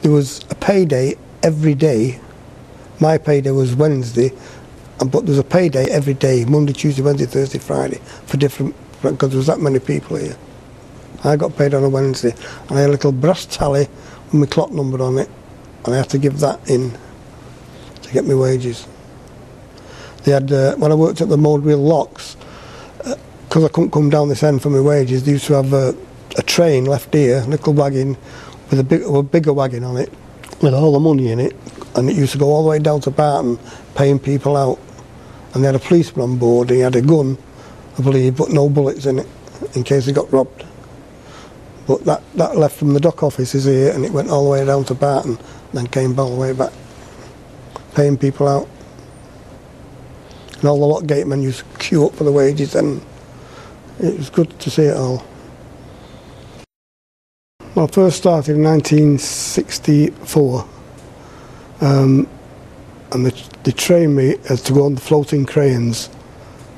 there was a payday every day. My payday was Wednesday, but there was a payday every day, Monday, Tuesday, Wednesday, Thursday, Friday, for different, because there was that many people here. I got paid on a Wednesday, and I had a little brass tally with my clock number on it, and I had to give that in to get my wages. They had, when I worked at the Mould Wheel Locks, because I couldn't come down this end for my wages, they used to have a train left here, a little wagon with a bigger wagon on it, with all the money in it, and it used to go all the way down to Barton, paying people out. And they had a policeman on board, and he had a gun, I believe, but no bullets in it, in case he got robbed. But that left from the dock offices here, and it went all the way down to Barton, then came all the way back, paying people out. And all the lock gatemen used to queue up for the wages, and it was good to see it all. Well, I first started in 1964, and they trained me as to go on the floating cranes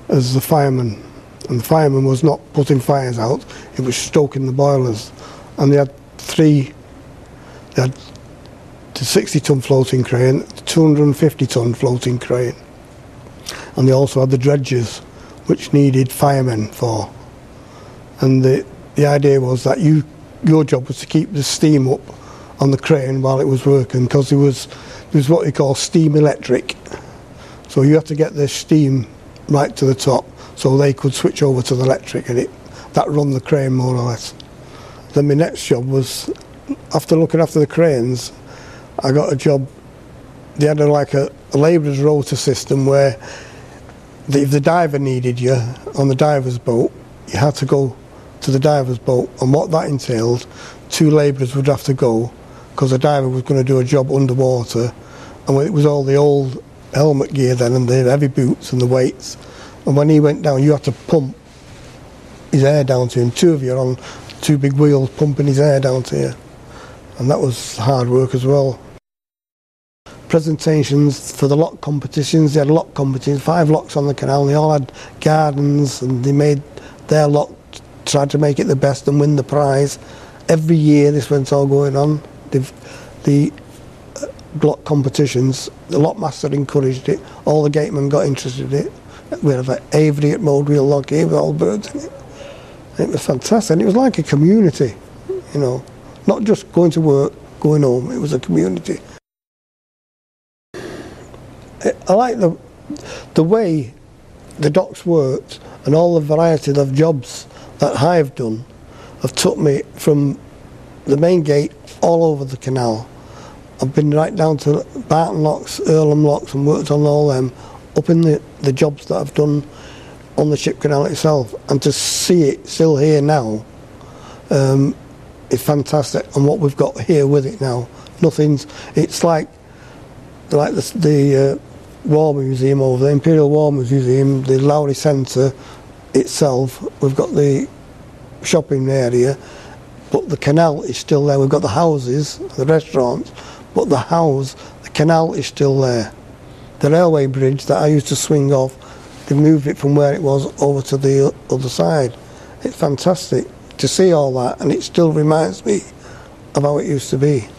as a fireman. And the fireman was not putting fires out, it was stoking the boilers. And they had the 60-ton floating crane, the 250-ton floating crane. And they also had the dredgers, which needed firemen for. And the idea was that your job was to keep the steam up on the crane while it was working, because there was what we call steam electric. So you have to get the steam right to the top so they could switch over to the electric, and that run the crane more or less. Then my next job was, after looking after the cranes, I got a job. They had like a labourer's rota system where if the diver needed you on the diver's boat, you had to go to the diver's boat, and what that entailed, 2 labourers would have to go, because the diver was going to do a job underwater, and it was all the old helmet gear then, and the heavy boots and the weights, and when he went down you had to pump his air down to him. 2 of you on 2 big wheels pumping his air down to you, and that was hard work as well. Presentations for the lock competitions, they had lock competitions, 5 locks on the canal, and they all had gardens, and they made their lock, tried to make it the best and win the prize. Every year this went all going on. The lock competitions, the lockmaster encouraged it, all the gatemen got interested in it. We had Avery at Mould Wheel Lock here with all birds in it. And it was fantastic, and it was like a community, you know, not just going to work, going home, it was a community. I like the way the docks worked, and all the variety of jobs that I've done have took me from the main gate all over the canal. I've been right down to Barton Locks, Earlham Locks, and worked on all them, up in the jobs that I've done on the ship canal itself. And to see it still here now is fantastic, and what we've got here with it now, it's like the War Museum over there, Imperial War Museum, the Lowry Centre itself. We've got the shopping area, but the canal is still there. We've got the houses, the restaurants, but the canal is still there. The railway bridge that I used to swing off, they moved it from where it was over to the other side. It's fantastic to see all that, and it still reminds me of how it used to be.